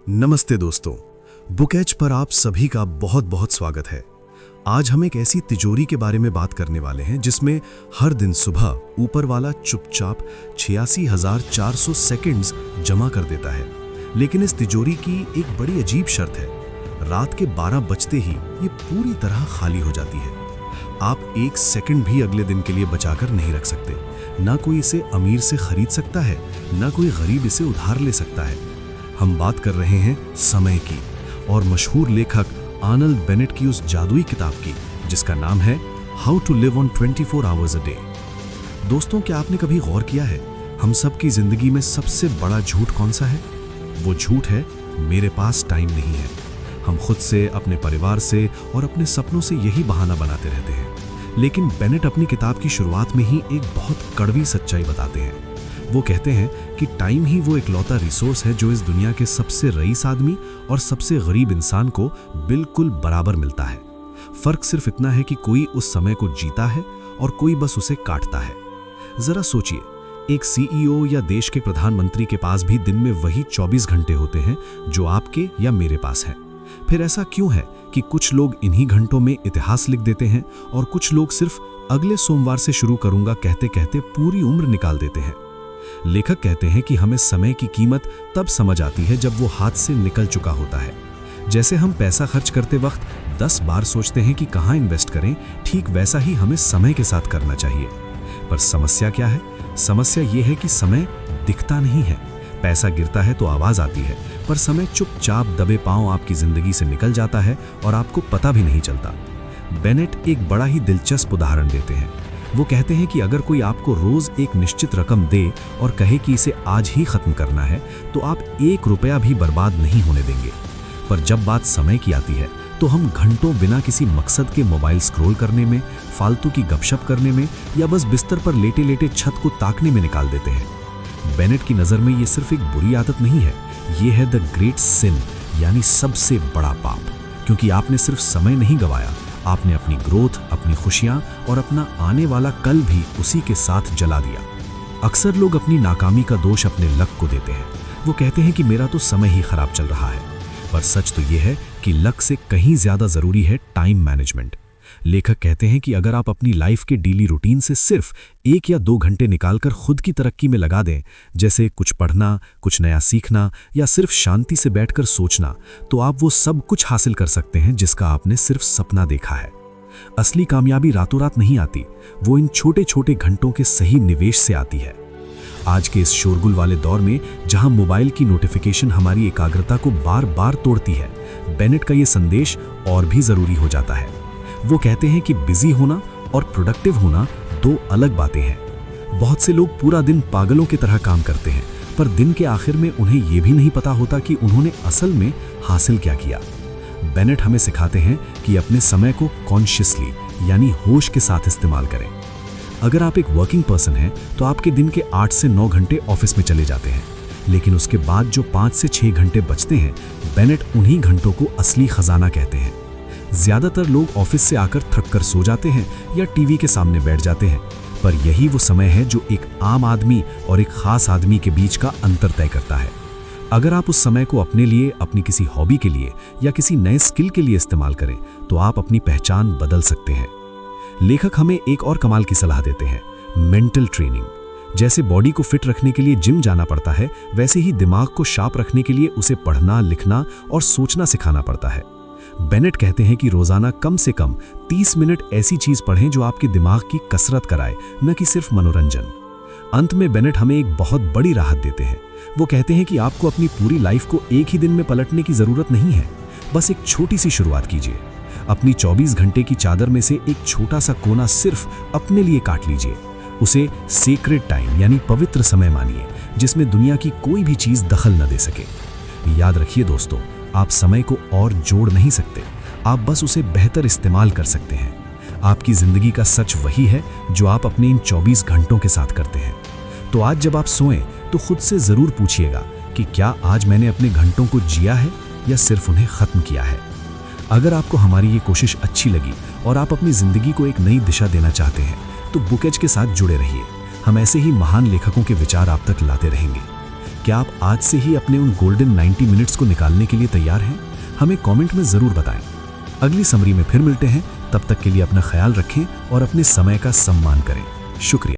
नमस्ते दोस्तों, book as per आप सभी का बहुत बहुत स्वागत है। आज हम एक ऐसी तिजोरी के बारे में बात करने वाले हैं जिसमें हर दिन सुबह ऊपर वाला चुपचाप 86,400 सेकंड्स जमा कर देता है। लेकिन इस तिजोरी की एक बड़ी अजीब शर्त है, रात के 12 बजते ही ये पूरी तरह खाली हो जाती है। आप एक सेकंड भी अगले दिन के लिए बचाकर नहीं रख सकते। ना कोई इसे अमीर से खरीद सकता है, ना कोई गरीब इसे उधार ले सकता है। हम बात कर रहे हैं समय की और मशहूर लेखक आर्नल्ड बेनेट की उस जादुई किताब की जिसका नाम है how to live on 24 hours a day. दोस्तों, क्या आपने कभी गौर किया है हम सब की जिंदगी में सबसे बड़ा झूठ कौन सा है? वो झूठ है मेरे पास टाइम नहीं है। हम खुद से, अपने परिवार से और अपने सपनों से यही बहाना बनाते रहते हैं। लेकिन बेनेट अपनी किताब की शुरुआत में ही एक बहुत कड़वी सच्चाई बताते हैं। वो कहते हैं कि टाइम ही वो इकलौता रिसोर्स है जो इस दुनिया के सबसे रईस आदमी और सबसे गरीब इंसान को बिल्कुल बराबर मिलता है। फर्क सिर्फ इतना है कि कोई उस समय को जीता है और कोई बस उसे काटता है। जरा सोचिए, एक सीईओ या देश के प्रधानमंत्री के पास भी दिन में वही 24 घंटे होते हैं जो आपके या मेरे पास हैं। फिर ऐसा क्यों है कि कुछ लोग इन्हीं घंटों में इतिहास लिख देते हैं और कुछ लोग सिर्फ अगले सोमवार से शुरू करूंगा कहते कहते पूरी उम्र निकाल देते हैं? लेखक कहते हैं कि हमें समय की कीमत तब समझ आती है जब वो हाथ से निकल चुका होता है। जैसे हम पैसा खर्च करते वक्त 10 बार सोचते हैं कि कहाँ इन्वेस्ट करें, ठीक वैसा ही हमें समय के साथ करना चाहिए। पर समस्या क्या है? समस्या ये है कि समय दिखता नहीं है। पैसा गिरता है तो आवाज आती है, पर समय चुपचाप दबे पांव आपकी जिंदगी से निकल जाता है और आपको पता भी नहीं चलता। बेनेट एक बड़ा ही दिलचस्प उदाहरण देते हैं। वो कहते हैं कि अगर कोई आपको रोज एक निश्चित रकम दे और कहे कि इसे आज ही खत्म करना है, तो आप 1 रुपया भी बर्बाद नहीं होने देंगे। पर जब बात समय की आती है तो हम घंटों बिना किसी मकसद के मोबाइल स्क्रॉल करने में, फालतू की गपशप करने में या बस बिस्तर पर लेटे लेटे छत को ताकने में निकाल देते हैं। बेनेट की नज़र में ये सिर्फ एक बुरी आदत नहीं है, ये है द ग्रेट सिन, यानी सबसे बड़ा पाप। क्योंकि आपने सिर्फ समय नहीं गंवाया, आपने अपनी ग्रोथ, अपनी खुशियां और अपना आने वाला कल भी उसी के साथ जला दिया। अक्सर लोग अपनी नाकामी का दोष अपने लक को देते हैं। वो कहते हैं कि मेरा तो समय ही खराब चल रहा है। पर सच तो ये है कि लक से कहीं ज्यादा जरूरी है टाइम मैनेजमेंट। लेखक कहते हैं कि अगर आप अपनी लाइफ के डेली रूटीन से सिर्फ 1 या 2 घंटे निकालकर खुद की तरक्की में लगा दें, जैसे कुछ पढ़ना, कुछ नया सीखना या सिर्फ शांति से बैठकर सोचना, तो आप वो सब कुछ हासिल कर सकते हैं जिसका आपने सिर्फ सपना देखा है। असली कामयाबी रातों रात नहीं आती, वो इन छोटे छोटे घंटों के सही निवेश से आती है। आज के इस शोरगुल वाले दौर में जहां मोबाइल की नोटिफिकेशन हमारी एकाग्रता को बार बार तोड़ती है, बेनेट का ये संदेश और भी जरूरी हो जाता है। वो कहते हैं कि बिजी होना और प्रोडक्टिव होना 2 अलग बातें हैं। बहुत से लोग पूरा दिन पागलों की तरह काम करते हैं, पर दिन के आखिर में उन्हें यह भी नहीं पता होता कि उन्होंने असल में हासिल क्या किया। बेनेट हमें सिखाते हैं कि अपने समय को कॉन्शियसली, यानी होश के साथ इस्तेमाल करें। अगर आप एक वर्किंग पर्सन हैं तो आपके दिन के 8 से 9 घंटे ऑफिस में चले जाते हैं, लेकिन उसके बाद जो 5 से 6 घंटे बचते हैं, बेनेट उन्हीं घंटों को असली खजाना कहते हैं। ज्यादातर लोग ऑफिस से आकर थक कर सो जाते हैं या टीवी के सामने बैठ जाते हैं, पर यही वो समय है जो एक आम आदमी और एक खास आदमी के बीच का अंतर तय करता है। अगर आप उस समय को अपने लिए, अपनी किसी हॉबी के लिए या किसी नए स्किल के लिए इस्तेमाल करें, तो आप अपनी पहचान बदल सकते हैं। लेखक हमें एक और कमाल की सलाह देते हैं, मेंटल ट्रेनिंग। जैसे बॉडी को फिट रखने के लिए जिम जाना पड़ता है, वैसे ही दिमाग को शार्प रखने के लिए उसे पढ़ना, लिखना और सोचना सिखाना पड़ता है। बेनेट कहते हैं कि रोजाना कम से कम 30 मिनट ऐसी चीज पढ़ें जो आपके दिमाग की कसरत कराए, न कि सिर्फ मनोरंजन। अंत में बेनेट हमें एक बहुत बड़ी राहत देते हैं। वो कहते हैं कि आपको अपनी पूरी लाइफ को एक ही दिन में पलटने की जरूरत नहीं है, बस एक छोटी सी शुरुआत कीजिए। अपनी 24 घंटे की चादर में से एक छोटा सा कोना सिर्फ अपने लिए काट लीजिए। उसे सेक्रेड टाइम, यानी पवित्र समय मानिए, जिसमें दुनिया की कोई भी चीज दखल न दे सके। याद रखिए दोस्तों, आप समय को और जोड़ नहीं सकते, आप बस उसे बेहतर इस्तेमाल कर सकते हैं। आपकी जिंदगी का सच वही है जो आप अपने इन 24 घंटों के साथ करते हैं। तो आज जब आप सोएं तो खुद से जरूर पूछिएगा कि क्या आज मैंने अपने घंटों को जिया है या सिर्फ उन्हें खत्म किया है। अगर आपको हमारी ये कोशिश अच्छी लगी और आप अपनी जिंदगी को एक नई दिशा देना चाहते हैं, तो बुक एज के साथ जुड़े रहिए। हम ऐसे ही महान लेखकों के विचार आप तक लाते रहेंगे। क्या आप आज से ही अपने उन गोल्डन 90 मिनट्स को निकालने के लिए तैयार हैं? हमें कमेंट में ज़रूर बताएं। अगली समरी में फिर मिलते हैं, तब तक के लिए अपना ख्याल रखें और अपने समय का सम्मान करें। शुक्रिया।